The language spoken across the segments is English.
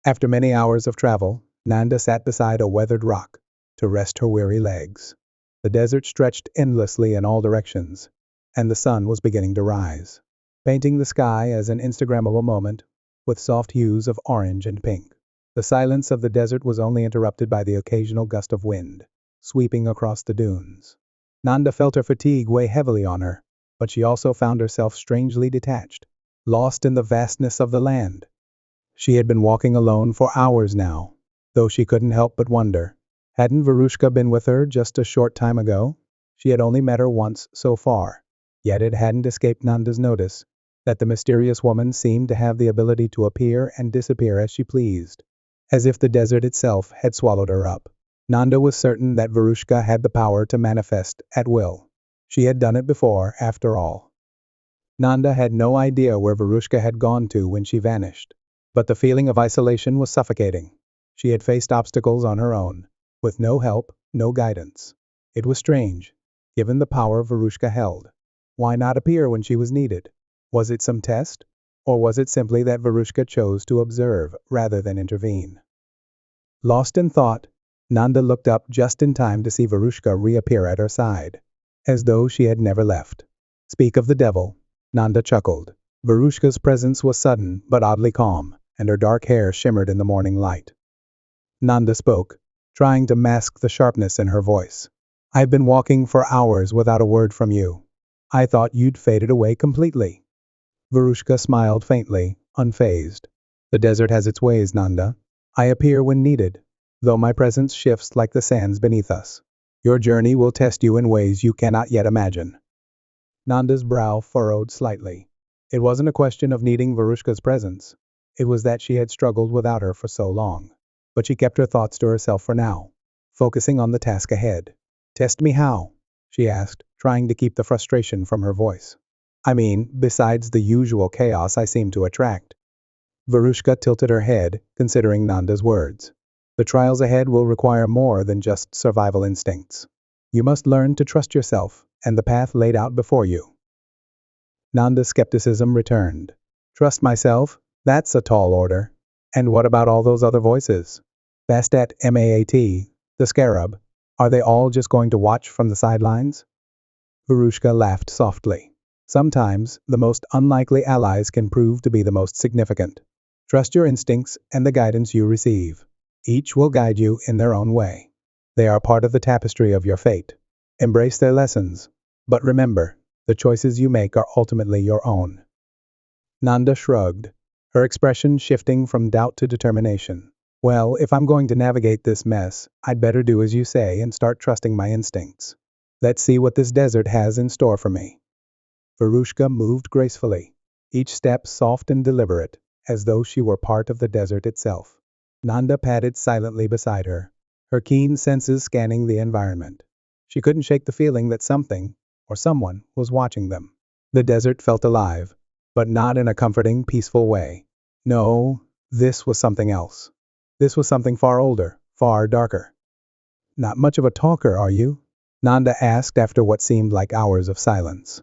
After many hours of travel, Nanda sat beside a weathered rock to rest her weary legs. The desert stretched endlessly in all directions, and the sun was beginning to rise, painting the sky as an Instagrammable moment with soft hues of orange and pink. The silence of the desert was only interrupted by the occasional gust of wind, sweeping across the dunes. Nanda felt her fatigue weigh heavily on her, but she also found herself strangely detached, lost in the vastness of the land. She had been walking alone for hours now, though she couldn't help but wonder, hadn't Veruschka been with her just a short time ago? She had only met her once so far, yet it hadn't escaped Nanda's notice that the mysterious woman seemed to have the ability to appear and disappear as she pleased, as if the desert itself had swallowed her up. Nanda was certain that Veruschka had the power to manifest at will. She had done it before, after all. Nanda had no idea where Veruschka had gone to when she vanished, but the feeling of isolation was suffocating. She had faced obstacles on her own, with no help, no guidance. It was strange, given the power Veruschka held. Why not appear when she was needed? Was it some test? Or was it simply that Veruschka chose to observe rather than intervene? Lost in thought, Nanda looked up just in time to see Veruschka reappear at her side, as though she had never left. Speak of the devil, Nanda chuckled. Veruschka's presence was sudden but oddly calm, and her dark hair shimmered in the morning light. Nanda spoke, trying to mask the sharpness in her voice. I've been walking for hours without a word from you. I thought you'd faded away completely. Veruschka smiled faintly, unfazed. The desert has its ways, Nanda. I appear when needed, though my presence shifts like the sands beneath us. Your journey will test you in ways you cannot yet imagine. Nanda's brow furrowed slightly. It wasn't a question of needing Veruschka's presence. It was that she had struggled without her for so long. But she kept her thoughts to herself for now, focusing on the task ahead. Test me how? She asked, trying to keep the frustration from her voice. I mean, besides the usual chaos I seem to attract. Veruschka tilted her head, considering Nanda's words. The trials ahead will require more than just survival instincts. You must learn to trust yourself and the path laid out before you. Nanda's skepticism returned. Trust myself? That's a tall order. And what about all those other voices? Bastet Maat, the Scarab. Are they all just going to watch from the sidelines? Veruschka laughed softly. Sometimes, the most unlikely allies can prove to be the most significant. Trust your instincts and the guidance you receive. Each will guide you in their own way. They are part of the tapestry of your fate. Embrace their lessons. But remember, the choices you make are ultimately your own. Nanda shrugged, her expression shifting from doubt to determination. Well, if I'm going to navigate this mess, I'd better do as you say and start trusting my instincts. Let's see what this desert has in store for me. Veruschka moved gracefully, each step soft and deliberate, as though she were part of the desert itself. Nanda padded silently beside her, her keen senses scanning the environment. She couldn't shake the feeling that something, or someone, was watching them. The desert felt alive, but not in a comforting, peaceful way. No, this was something else. This was something far older, far darker. Not much of a talker, are you? Nanda asked after what seemed like hours of silence.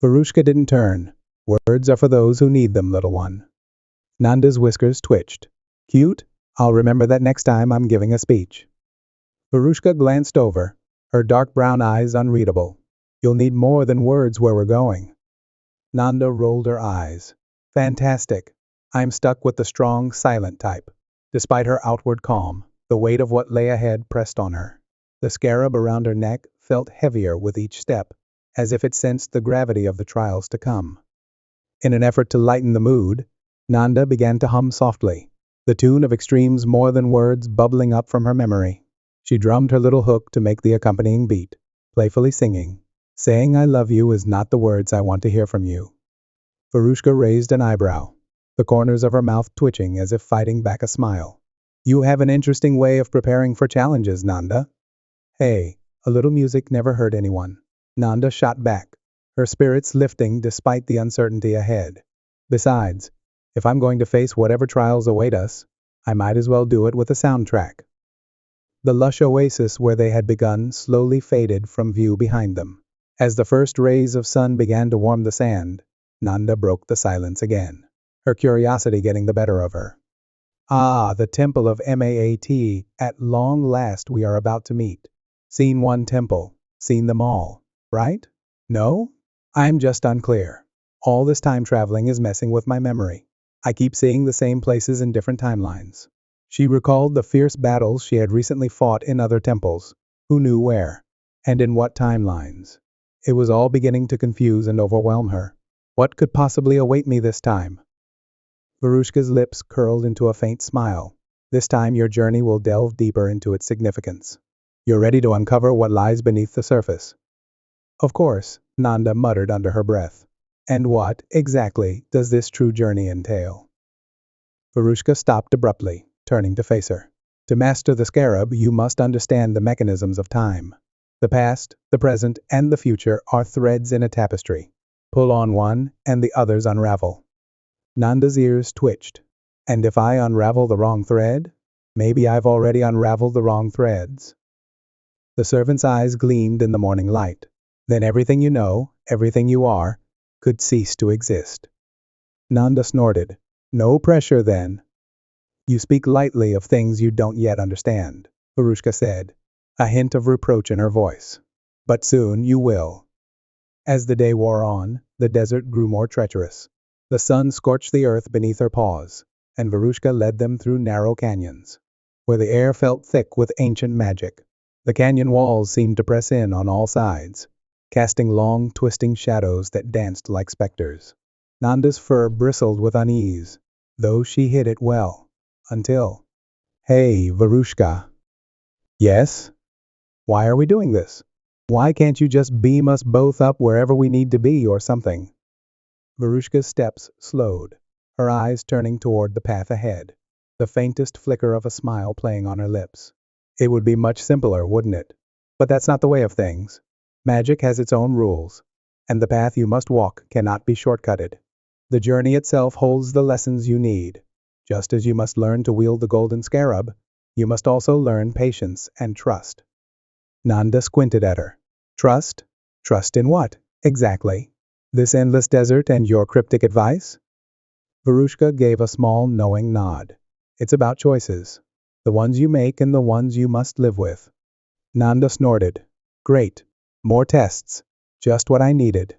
Veruschka didn't turn. Words are for those who need them, little one. Nanda's whiskers twitched. Cute? I'll remember that next time I'm giving a speech. Veruschka glanced over, her dark brown eyes unreadable. You'll need more than words where we're going. Nanda rolled her eyes. Fantastic. I'm stuck with the strong, silent type. Despite her outward calm, the weight of what lay ahead pressed on her. The scarab around her neck felt heavier with each step, as if it sensed the gravity of the trials to come. In an effort to lighten the mood, Nanda began to hum softly, the tune of extremes more than words bubbling up from her memory. She drummed her little hook to make the accompanying beat, playfully singing, Saying I love you is not the words I want to hear from you. Veruschka raised an eyebrow, the corners of her mouth twitching as if fighting back a smile. You have an interesting way of preparing for challenges, Nanda. Hey, a little music never hurt anyone. Nanda shot back, her spirits lifting despite the uncertainty ahead. Besides, if I'm going to face whatever trials await us, I might as well do it with a soundtrack. The lush oasis where they had begun slowly faded from view behind them. As the first rays of sun began to warm the sand, Nanda broke the silence again, her curiosity getting the better of her. Ah, the temple of Maat, at long last we are about to meet. Seen one temple, seen them all, right? No? I'm just unclear. All this time traveling is messing with my memory. I keep seeing the same places in different timelines. She recalled the fierce battles she had recently fought in other temples. Who knew where? And in what timelines? It was all beginning to confuse and overwhelm her. What could possibly await me this time? Veruschka's lips curled into a faint smile. This time your journey will delve deeper into its significance. You're ready to uncover what lies beneath the surface. Of course, Nanda muttered under her breath. And what, exactly, does this true journey entail? Veruschka stopped abruptly, turning to face her. To master the scarab, you must understand the mechanisms of time. The past, the present, and the future are threads in a tapestry. Pull on one, and the others unravel. Nanda's ears twitched. And if I unravel the wrong thread? Maybe I've already unraveled the wrong threads. The servant's eyes gleamed in the morning light. Then everything you know, everything you are, could cease to exist. Nanda snorted. No pressure then. You speak lightly of things you don't yet understand, Veruschka said, a hint of reproach in her voice. But soon you will. As the day wore on, the desert grew more treacherous. The sun scorched the earth beneath her paws, and Veruschka led them through narrow canyons, where the air felt thick with ancient magic. The canyon walls seemed to press in on all sides, casting long, twisting shadows that danced like specters. Nanda's fur bristled with unease, though she hid it well, until... Hey, Veruschka. Yes? Why are we doing this? Why can't you just beam us both up wherever we need to be or something? Veruschka's steps slowed, her eyes turning toward the path ahead, the faintest flicker of a smile playing on her lips. It would be much simpler, wouldn't it? But that's not the way of things. Magic has its own rules, and the path you must walk cannot be shortcutted. The journey itself holds the lessons you need. Just as you must learn to wield the Golden Scarab, you must also learn patience and trust. Nanda squinted at her. Trust? Trust in what, exactly? This endless desert and your cryptic advice? Veruschka gave a small, knowing nod. It's about choices. The ones you make and the ones you must live with. Nanda snorted. Great. More tests. Just what I needed.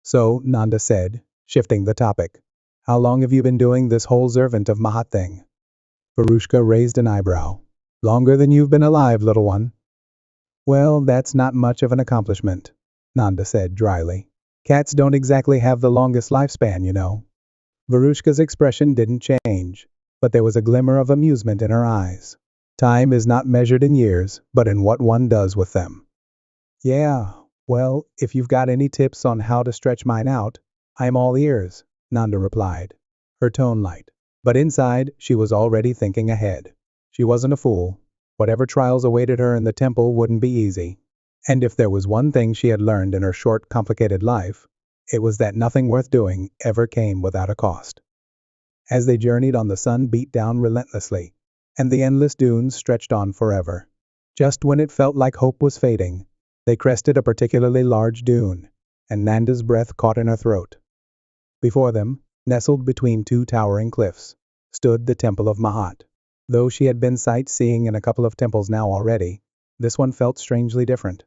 So, Nanda said, shifting the topic. How long have you been doing this whole servant of Mahat thing? Veruschka raised an eyebrow. Longer than you've been alive, little one. Well, that's not much of an accomplishment, Nanda said dryly. Cats don't exactly have the longest lifespan, you know. Veruschka's expression didn't change, but there was a glimmer of amusement in her eyes. Time is not measured in years, but in what one does with them. Yeah, well, if you've got any tips on how to stretch mine out, I'm all ears, Nanda replied, her tone light. But inside, she was already thinking ahead. She wasn't a fool. Whatever trials awaited her in the temple wouldn't be easy. And if there was one thing she had learned in her short, complicated life, it was that nothing worth doing ever came without a cost. As they journeyed on, the sun beat down relentlessly, and the endless dunes stretched on forever. Just when it felt like hope was fading, they crested a particularly large dune, and Nanda's breath caught in her throat. Before them, nestled between two towering cliffs, stood the Temple of Mahat. Though she had been sightseeing in a couple of temples now already, this one felt strangely different.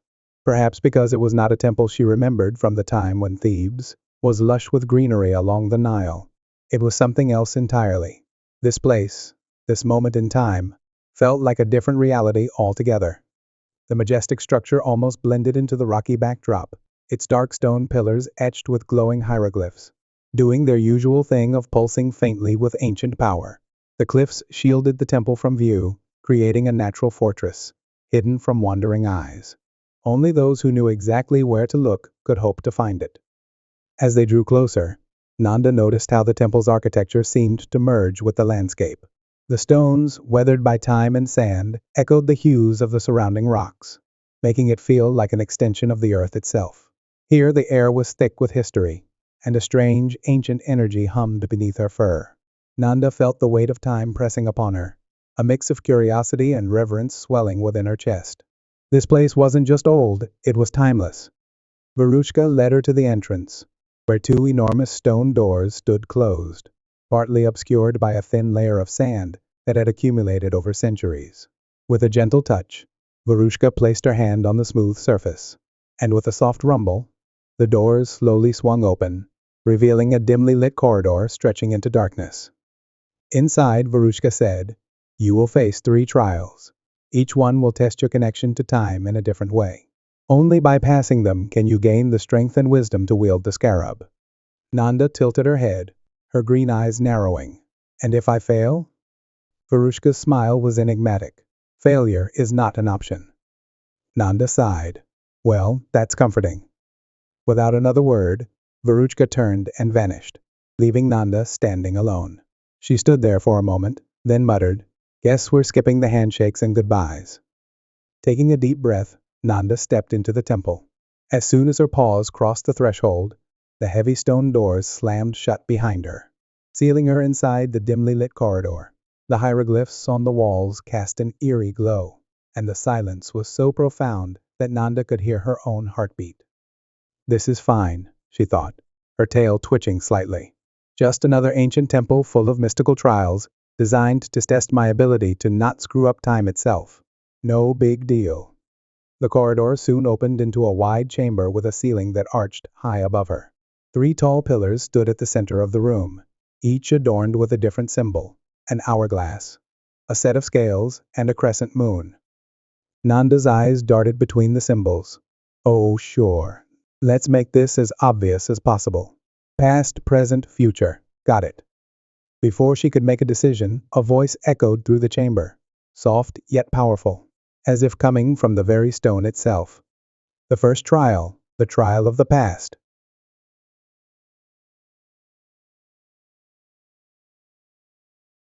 Perhaps because it was not a temple she remembered from the time when Thebes was lush with greenery along the Nile. It was something else entirely. This place, this moment in time, felt like a different reality altogether. The majestic structure almost blended into the rocky backdrop, its dark stone pillars etched with glowing hieroglyphs, doing their usual thing of pulsing faintly with ancient power. The cliffs shielded the temple from view, creating a natural fortress, hidden from wandering eyes. Only those who knew exactly where to look could hope to find it. As they drew closer, Nanda noticed how the temple's architecture seemed to merge with the landscape. The stones, weathered by time and sand, echoed the hues of the surrounding rocks, making it feel like an extension of the earth itself. Here the air was thick with history, and a strange, ancient energy hummed beneath her fur. Nanda felt the weight of time pressing upon her, a mix of curiosity and reverence swelling within her chest. This place wasn't just old, it was timeless. Veruschka led her to the entrance, where two enormous stone doors stood closed. partly obscured by a thin layer of sand that had accumulated over centuries. With a gentle touch, Veruschka placed her hand on the smooth surface, and with a soft rumble, the doors slowly swung open, revealing a dimly lit corridor stretching into darkness. Inside, Veruschka said, "You will face 3 trials. Each one will test your connection to time in a different way. Only by passing them can you gain the strength and wisdom to wield the scarab." Nanda tilted her head, her green eyes narrowing. "And if I fail?" Veruschka's smile was enigmatic. "Failure is not an option." Nanda sighed. "Well, that's comforting." Without another word, Veruschka turned and vanished, leaving Nanda standing alone. She stood there for a moment, then muttered, "Guess we're skipping the handshakes and goodbyes." Taking a deep breath, Nanda stepped into the temple. As soon as her paws crossed the threshold, the heavy stone doors slammed shut behind her, sealing her inside the dimly lit corridor. The hieroglyphs on the walls cast an eerie glow, and the silence was so profound that Nanda could hear her own heartbeat. "This is fine," she thought, her tail twitching slightly. "Just another ancient temple full of mystical trials, designed to test my ability to not screw up time itself. No big deal." The corridor soon opened into a wide chamber with a ceiling that arched high above her. 3 tall pillars stood at the center of the room, each adorned with a different symbol: an hourglass, a set of scales, and a crescent moon. Nanda's eyes darted between the symbols. "Oh, sure. Let's make this as obvious as possible. Past, present, future. Got it." Before she could make a decision, a voice echoed through the chamber, soft yet powerful, as if coming from the very stone itself. "The first trial, the trial of the past.